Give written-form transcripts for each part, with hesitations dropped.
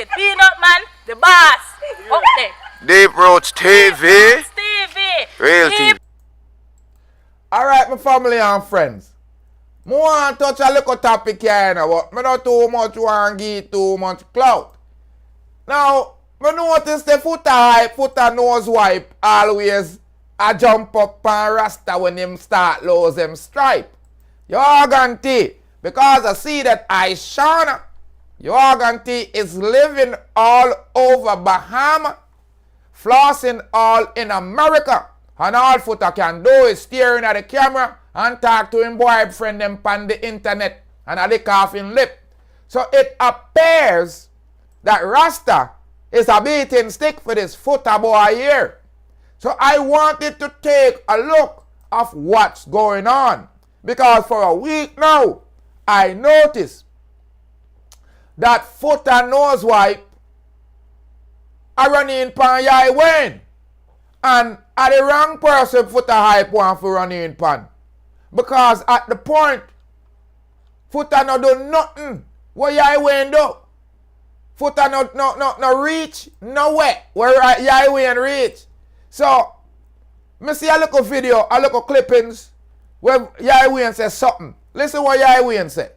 it. Peanut Man, the boss. Up there. Deep Roots TV. Real TV. Alright, my family and friends. I want to touch a little topic here, but I don't too much want to give too much clout. Now, I notice the Foota Hype, Foota nose wipe always a jump up on Rasta when him start lose them stripe. You organ because I see that Aishana, your organ is living all over Bahama, flossing all in America. And all Foota can do is staring at the camera and talk to him boyfriend them on the internet and at the coughing lip. So it appears that Rasta is a beating stick for this Foota boy here. So I wanted to take a look of what's going on. Because for a week now, I noticed that Foota nose wipe are running pan Yai Wayne. And at the wrong person Foota Hype want to run in pan. Because at the point, Foota no do nothing what Yai Wayne do. Foota no reach nowhere where Yai Wayne reach. So, I see a little video, a little clippings where Yai Wayne says something. Listen what Yai Wayne said.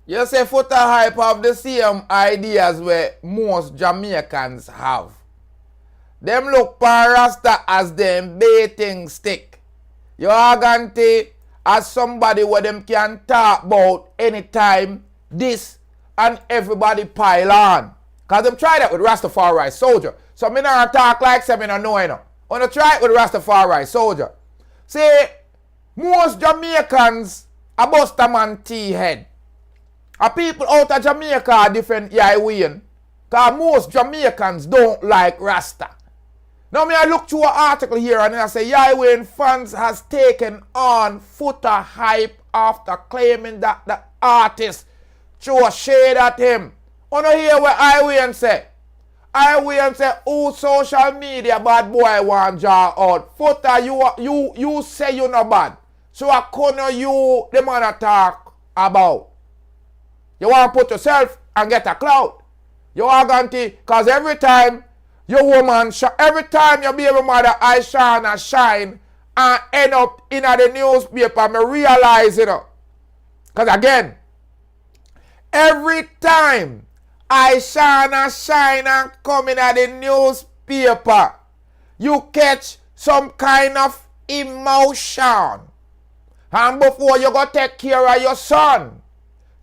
You say Foota Hype have the same ideas where most Jamaicans have. Them look for Rasta as them baiting stick. You are going to as somebody where them can talk about anytime this and everybody pile on. Because them try that with Rastafari Soldier. So me not talk like say me no know enough. I want to try it with Rastafari Soldier. See, most Jamaicans are bust a man tea head. A people out of Jamaica are different Yai Wayne. Because most Jamaicans don't like Rasta. Now me I look through an article here and I say Yai Wayne fans has taken on Foota Hype after claiming that the artist threw a shade at him. You know hear what Yai Wayne say? Yai Wayne say, who social media bad boy want draw out? Foota, you say you no bad. So I couldn't you the man talk about. You want to put yourself and get a clout. You are going to, because every time your woman, every time your baby mother I shine and end up in the newspaper, me realize it. Because again, every time I shine and come in the newspaper, you catch some kind of emotion. And before you go take care of your son,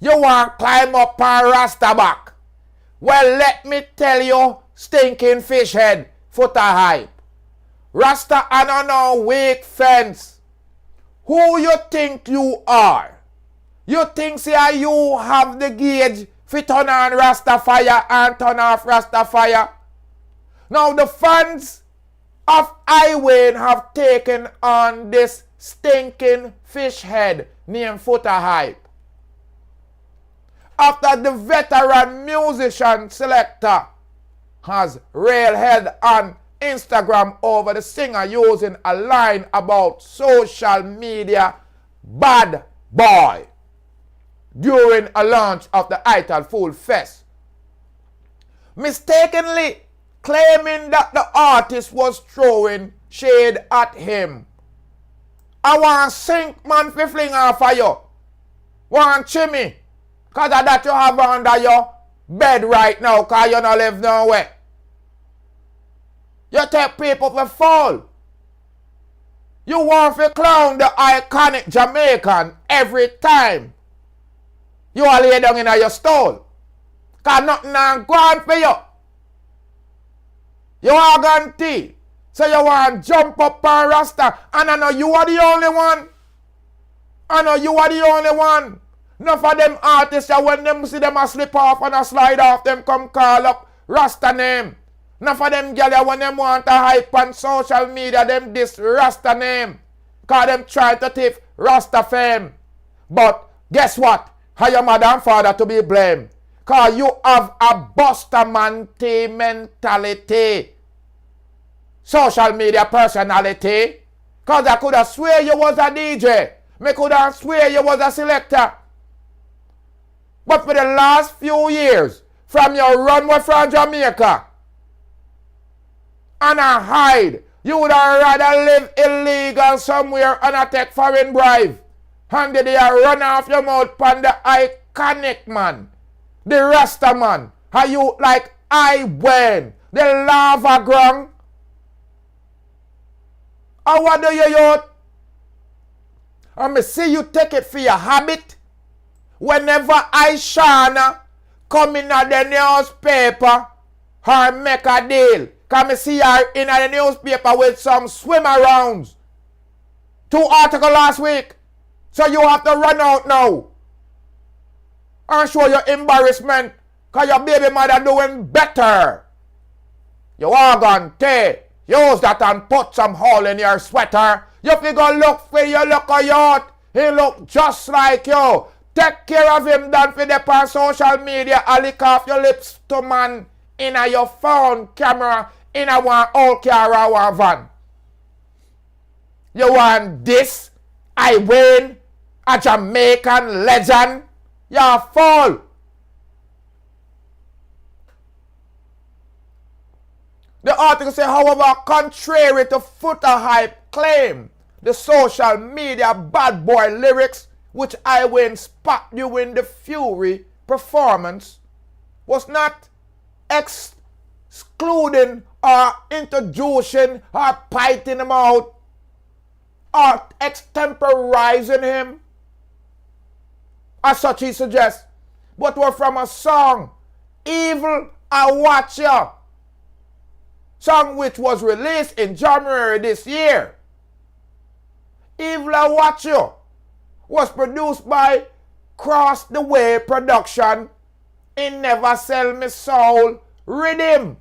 you want to climb up on Rasta back. Well, let me tell you, stinking fish head, Foota Hype. Rasta and no weak fence. Who you think you are? You think say you have the gauge fit turn on Rastafari and turn off Rastafari? Now the fans of Yai Wayne have taken on this stinking fish head named Foota Hype. After the veteran musician selector has railhead on Instagram over the singer using a line about social media bad boy during a launch of the Ital Fool Fest, mistakenly claiming that the artist was throwing shade at him. I want sink man fi fling off of you. Want chimney. Because of that you have under your bed right now because you don't live nowhere. You take people for fall. You want to clown the iconic Jamaican every time you are lay down in your stall. Because nothing ain't gone for you. You are gone tea. So you want to jump up on Rasta. And I know you are the only one. I know you are the only one. Enough of them artists that when them see them a slip off and a slide off, them come call up Rasta name. Enough of them girls when them want to hype on social media, them this Rasta name. Because them try to take Rasta fame. But guess what? How your mother and father to be blamed. Because you have a Buster mentality. Social media personality. Because I could have swear you was a DJ. Me could have swear you was a selector. But for the last few years, from your runway from Jamaica, and a hide, you would have rather live illegal somewhere and a take foreign bribe. And they run off your mouth on the iconic man, the Rasta man. How you like I win, the lava ground. And what do you? And me see you take it for your habit. Whenever I Shana come in at the newspaper or make a deal, come me see her in the newspaper with some swim arounds. 2 articles last week. So you have to run out now and show your embarrassment because your baby mother doing better. You are gonna take, use that and put some hole in your sweater. You figure look for you look a yacht. He look just like you. Take care of him than for the on social media and lick off your lips to man in a your phone camera in a one old car or one van. You want this? I win. A Jamaican legend. You're fool. The article says, however, contrary to Foota Hype claim, the social media bad boy lyrics which I win spot you in the Fury performance was not excluding or introducing or piting him out or extemporizing him as such he suggests, but were from a song, Evil I Watch Ya, song which was released in January this year. Evil I Watch Ya was produced by Cross the Way Production in Never Sell Me Soul Rhythm.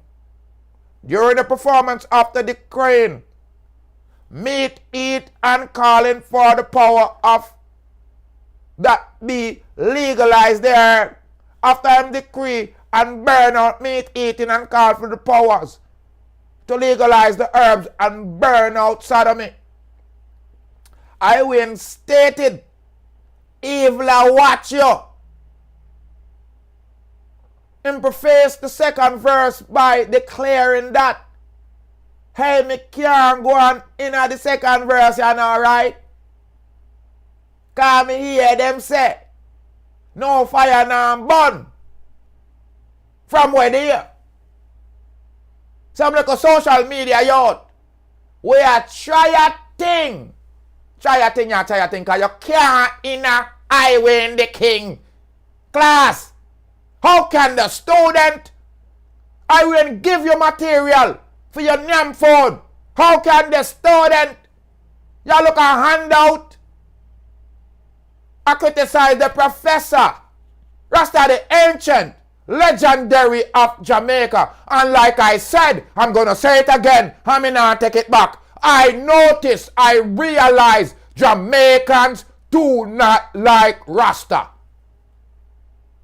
During the performance after the crane, meet, eat, and calling for the power of that be legalized there. After him decree and burn out meat eating and call for the powers to legalize the herbs and burn out sodomy. I win stated, evil I watch you. Him preface the second verse by declaring that, hey, me can't go on in the second verse, you know, right? Cause me hear them say, no fire no burn. From where they are. Some like a social media youth. We are try a thing. Try a thing, cause you can't in a highway in the king. Class, how can the student, I will give you material for your damn phone. How can the student, you look a handout, I criticize the professor. Rasta the ancient, legendary of Jamaica. And like I said, I'm going to say it again. I'm going to take it back. I notice, I realize Jamaicans do not like Rasta.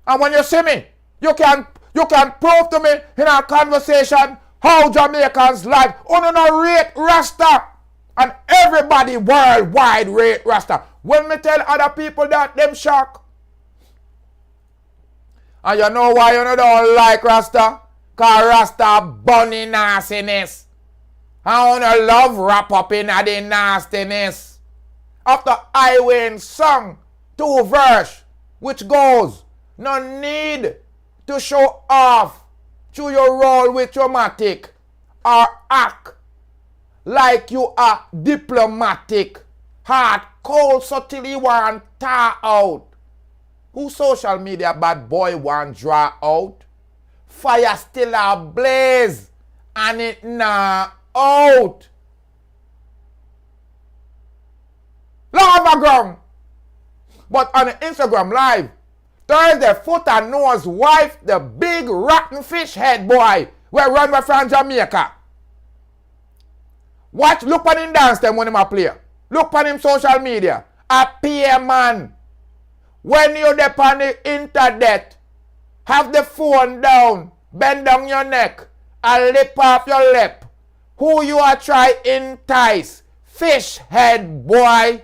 And when you see me, you can prove to me in our conversation how Jamaicans like, oh no, rate Rasta. And everybody worldwide rate Rasta. When me tell other people that, them shock. And you know why you don't like Rasta? Because Rasta bunny nastiness. I wanna love wrap up in the nastiness. After I win song 2 verse, which goes, no need to show off to your role with your matic or act like you are diplomatic. Hard, cold, subtly want tar out. Who social media bad boy want draw out? Fire still ablaze and it nah out. Lava ground. But on the Instagram live, Thursday, Foota knows wife, the big rotten fish head boy, where run by from Jamaica. Watch, look on him dance them when him a play. Look on him social media. A peer man. When you dep on the internet, have the phone down, bend down your neck, and lip off your lip. Who you are try entice? Fish head boy.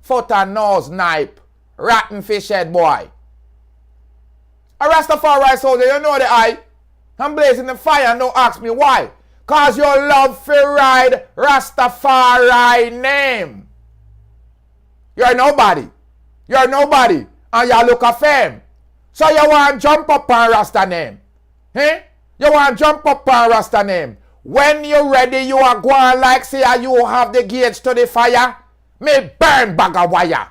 Foota nose knife. Rotten fish head boy. A Rastafari soldier, you know the eye. I'm blazing the fire and don't ask me why. Cause you love to ride Rastafari name. You're nobody. You're nobody. And you look a fame. So you want to jump up on Rasta name. Eh? You want to jump up on Rasta name. When you're ready, you are going like say you have the gauge to the fire. Me burn bag of wire.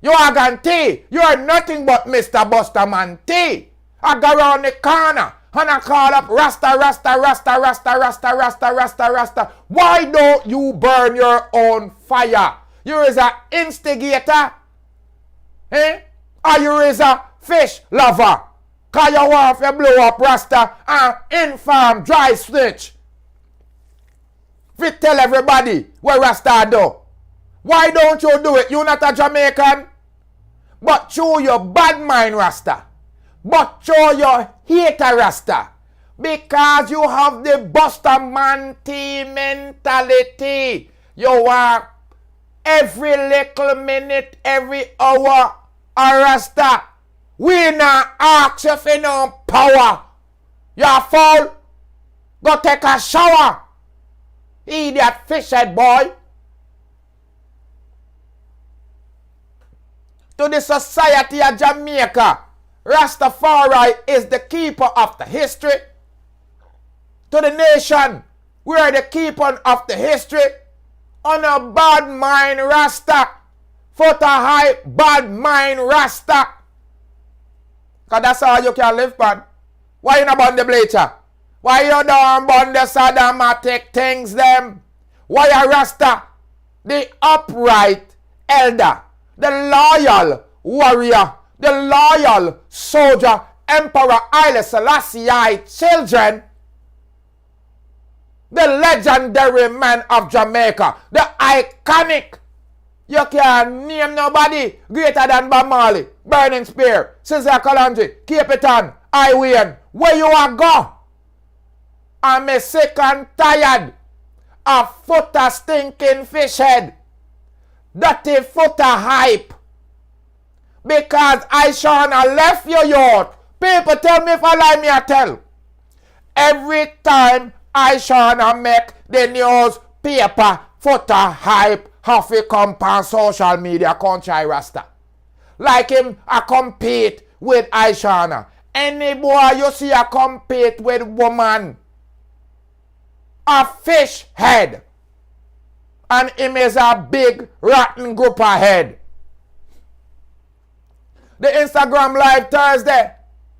You are guarantee. You are nothing but Mr. Busterman T. I go around the corner. And I call up Rasta, Rasta, Rasta, Rasta, Rasta, Rasta, Rasta, Rasta. Why don't you burn your own fire? You is an instigator. Eh? Or you is a fish lover. Cause you want to blow up Rasta and inform dry snitch. Fit tell everybody what Rasta do. Why don't you do it? You not a Jamaican. But show your bad mind Rasta. But show your hater Rasta. Because you have the Buster Man T mentality. You want every little minute, every hour a Rasta. We not ask you for no power. You're foul. Go take a shower. Idiot fishhead boy. To the society of Jamaica, Rastafari is the keeper of the history. To the nation, we are the keeper of the history. On a bad mind Rasta. Foota Hype, bad mind Rasta. Because that's how you can live, man. Why you not burn the bleacher? Why you don't burn the Saddamatic things, them? Why a Rasta? The upright elder. The loyal warrior, the loyal soldier, Emperor Haile Selassie children, the legendary man of Jamaica, the iconic. You can't name nobody greater than Bob Marley, Burning Spear, Cesar Kalandri, Keep It On, I Win. Where you are go? I'm sick and tired of Foota stinking fish head. Dirty Foota Hype. Because I Shauna left your youth. People tell me if I lie, me I tell. Every time I Shauna make the newspaper, Foota Hype have to come on social media country Rasta. Like him I compete with I Shauna. Any boy you see I compete with woman. A fish head. And him is a big rotten group ahead. The Instagram live Thursday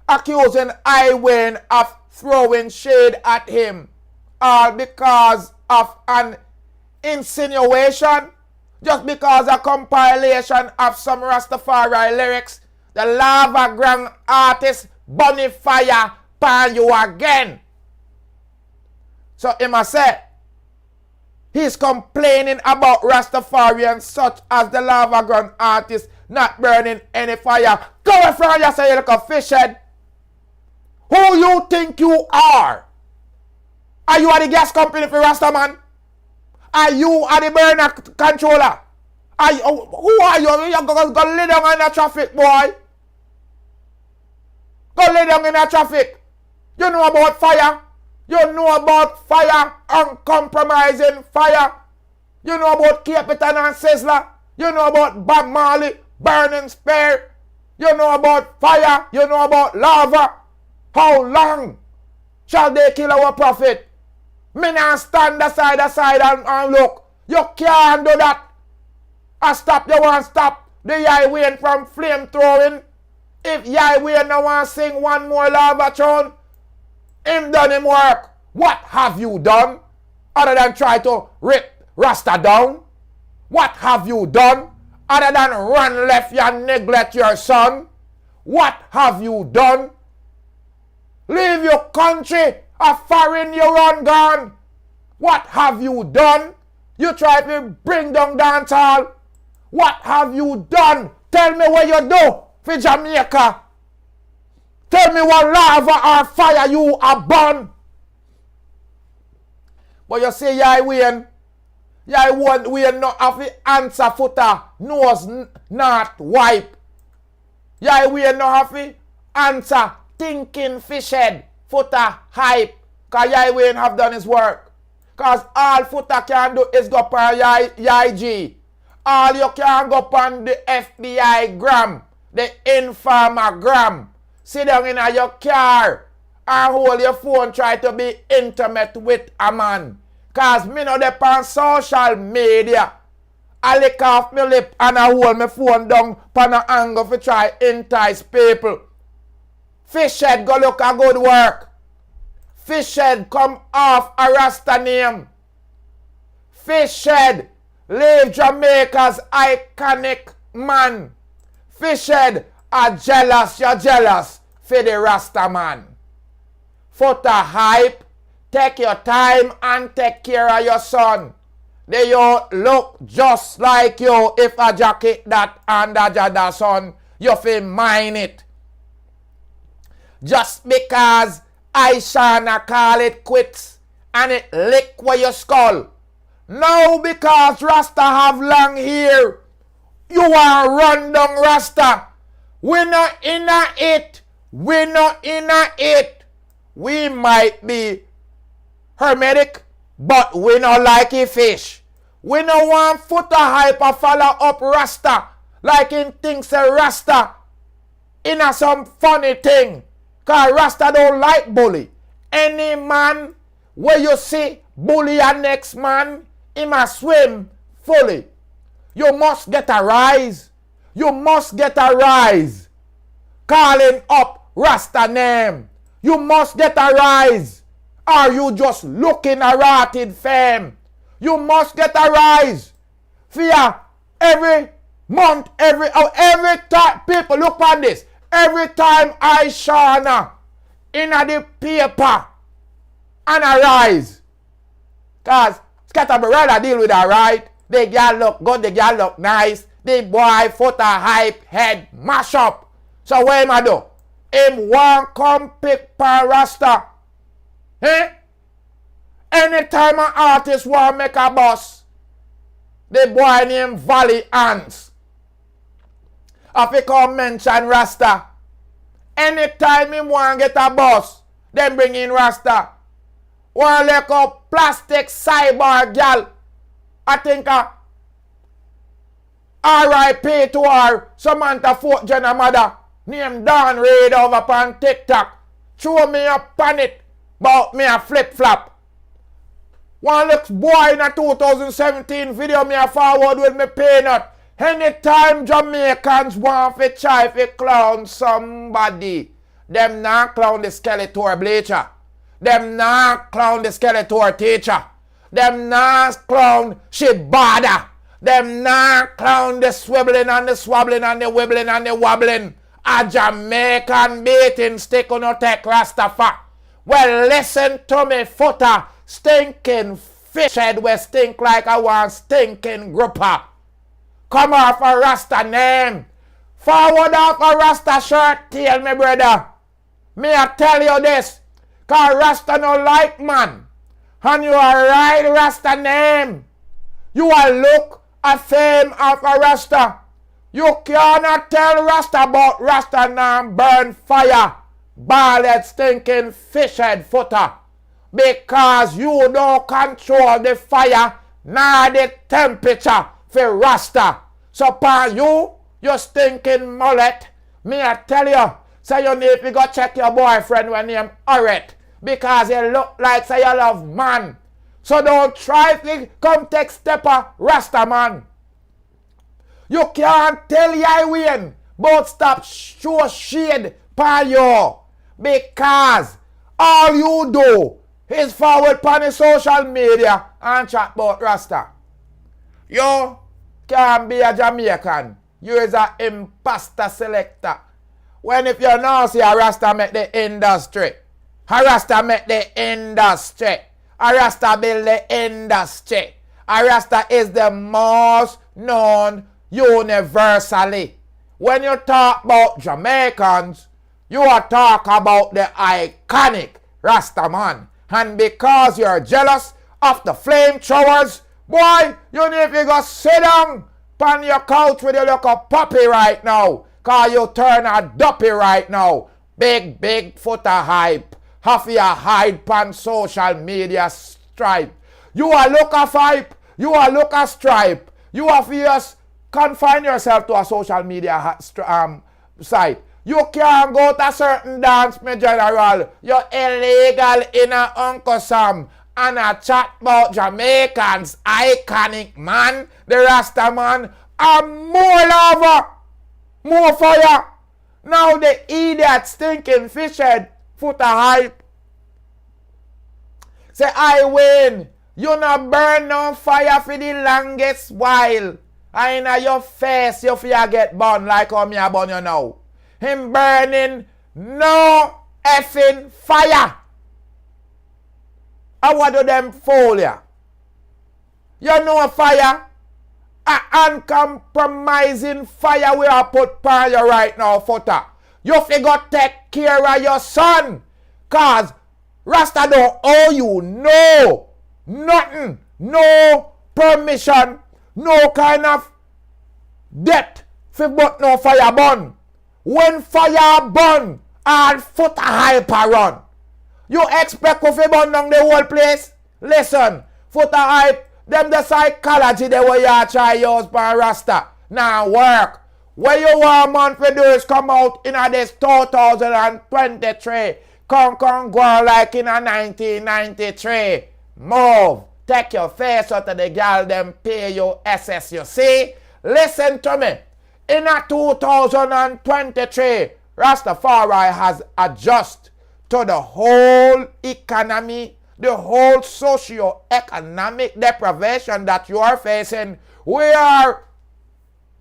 accusing Iwin of throwing shade at him. All because of an insinuation. Just because a compilation of some Rastafari lyrics. The Lava Grand artist Bunny Fire pan you again. So him a say, he's complaining about Rastafarians such as the Lava Grand artist not burning any fire. Go from you say you look a fish head. Who you think you are? Are you the gas company for Rasta man? Are you the burner controller? Are you, who are you? You go lay down in the traffic, boy. Go lay down in the traffic. You know about fire. You know about fire, uncompromising fire. You know about Cape Town and Sizzler. You know about Bob Marley, Burning Spear. You know about fire. You know about lava. How long shall they kill our prophet? Me not stand aside and look. You can't do that. I stop, you want stop the Yai Wayne from flame throwing. If Yai Wayne no want sing one more lava tune, him done him work. What have you done? Other than try to rip Rasta down? What have you done? Other than run left and neglect your son? What have you done? Leave your country, a foreign you run gone. What have you done? You try to bring down dancehall. What have you done? Tell me what you do for Jamaica. Tell me what lava or fire you are born. But you say Yai Wayne not have the answer Foota, nose not wipe. Yai Wayne not have the answer thinking fish head, Foota hype. Because Yai Wayne have done his work. Because all Foota can do is go on Yai G. All you can go on the FBI gram, the informer gram. Sit down in your car and hold your phone, try to be intimate with a man. Because me no dey on social media. I lick off my lip and I hold my phone down on an angle to try entice people. Fish head go look a good work. Fish head come off a Rasta name. Fish head leave Jamaica's iconic man. Fish head are jealous, you're jealous for the Rasta man. Foota Hype, take your time and take care of your son. They you look just like you. If a jacket that and a jada son, you feel mind it. Just because I shanna call it quits and it lick where your skull. Now because Rasta have long hair, you are run down Rasta. We not inna it. We not inna it. We might be hermetic, but we not like a fish. We no want Foota Hype or follow up Rasta like him thinks a Rasta inna some funny thing. Cause Rasta don't like bully. Any man where you see bully a next man, he must swim fully. You must get a rise. You must get a rise. Calling up Rasta name. You must get a rise. Are you just looking a rotted fame? You must get a rise. Fear every month, every time. People look on this. Every time I shana in the paper and a rise. Cause Scatterby rather deal with a right. The girl look good, the girl look nice. The boy Foota Hype head mash up. So what him a do? Him want come pick pan Rasta. Eh? Anytime an artist want make a bus, the boy named Valley Ants. If he come mention Rasta, anytime him want get a bus, then bring in Rasta. One like a plastic cyber girl, I think R.I.P. to her, Samantha Fort Jenna mother, named Dawn Raid over upon TikTok. Show me up on it, about me a flip-flop. One looks boy in a 2017 video me a forward with me peanut. Anytime Jamaicans want to try to clown somebody, them not clown the Skeletor bleacher. Them not clown the Skeletor teacher. Them not clown Shibada. Them not clown the swibbling and the swabbling and the wibbling and the wobbling. A Jamaican beating stick on no take Rastafari. Well, listen to me, Foota. Stinking fish head will stink like a one stinking grouper. Come off a Rasta name. Forward off a Rasta shirt tail, me brother. Me I tell you this. Cause Rasta no like man. And you are right Rasta name. You are look a fame of a Rasta. You cannot tell Rasta about Rasta name burn fire. Bald stinking fish head Foota. Because you don't control the fire nor the temperature for Rasta. So upon you stinking mullet, me I tell you, say you need to go check your boyfriend when named Oret. Because he look like say you love man. So don't try to come take stepper Rasta man. You can't tell Yai Wayne but stop show shade by you. Because all you do is forward on the social media and chat about Rasta. You can't be a Jamaican. You is an imposter selector. When if you know see a Rasta make the industry. A Rasta make the industry. A Rasta build the industry. A Rasta is the most known universally. When you talk about Jamaicans, you are talk about the iconic Rasta man. And because you're jealous of the flamethrowers, boy, you need to go sit down on your couch with your little puppy right now. Cause you turn a duppy right now. Big Foota Hype. Have you hide pan social media stripe. You are look a hype. You are look a stripe. You are fierce. Confine yourself to a social media site. You can't go to a certain dance, my general. You're illegal in a Uncle Sam. And a chat about Jamaicans, iconic man, the Rasta man, and more lava, more fire. Now the idiot stinking fish head, Foota Hype. Say, I win. You not burn no fire for the longest while. And in your face, you fear get burned like how me a burn you now. Him burning no effing fire. And what do them fool ya? You know fire? A uncompromising fire we are put upon you right now, Foota. You figure take care of your son. Cause Rasta don't owe you no nothing, no permission, no kind of debt for but no fire burn. When fire burn, all Foota Hype run. You expect to burn down the whole place? Listen, Foota Hype, them the psychology they will you try use by Rasta. Now work. What you want month to do is come out in this 2023. Come go like in a 1993. Move. Take your face out of the girl, them pay you SS. You see? Listen to me. In a 2023, Rastafari has adjusted to the whole economy, the whole socio-economic deprivation that you are facing. We are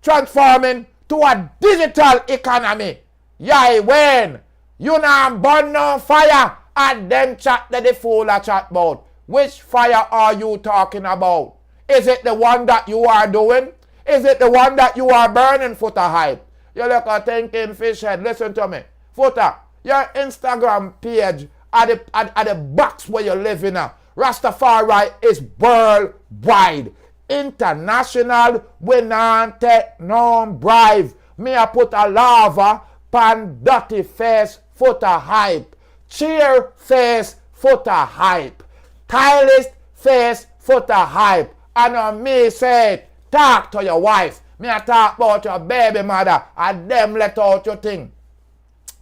transforming to a digital economy. Yai when you now burn no fire and them chat that the fool are chat about. Which fire are you talking about? Is it the one that you are doing? Is it the one that you are burning, Foota Hype? You look at thinking fish head. Listen to me. Foota, your Instagram page at the box where you live in. Rastafari is worldwide. International, we not take no bribe. Me a put a lava pan dirty face Foota Hype. Cheer face Foota Hype. Stylist face Foota Hype. And on me say, talk to your wife. Me a talk about your baby mother. And them let out your thing.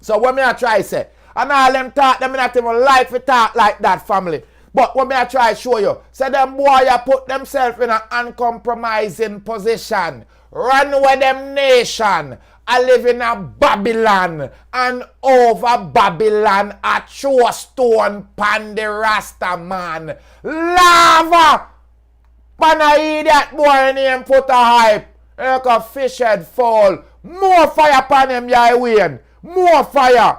So what me a try say, and all them talk, them not even like to talk like that, family. But what me a try show you, say them boy a put themselves in an uncompromising position. Run with them nation. I live in a Babylon. And over Babylon a true stone pan the Rasta man. Lava! Pan a idiot boy named Foota Hype. Like a fish head fall. More fire pan him, Yai Wayne. More fire.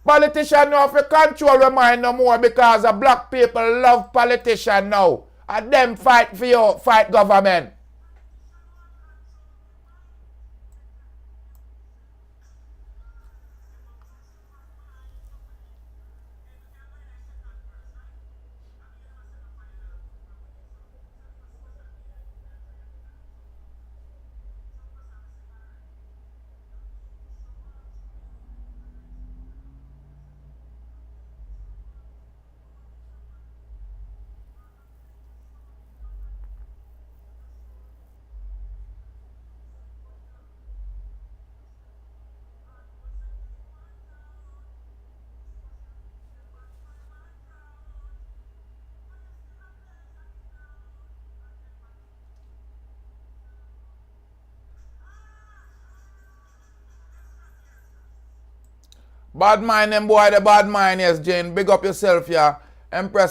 Politicians now have to control your mind no more because the black people love politicians now. And them fight for you, fight government. Bad mind them boy, the bad mind, yes, Jane. Big up yourself, yeah. Empress.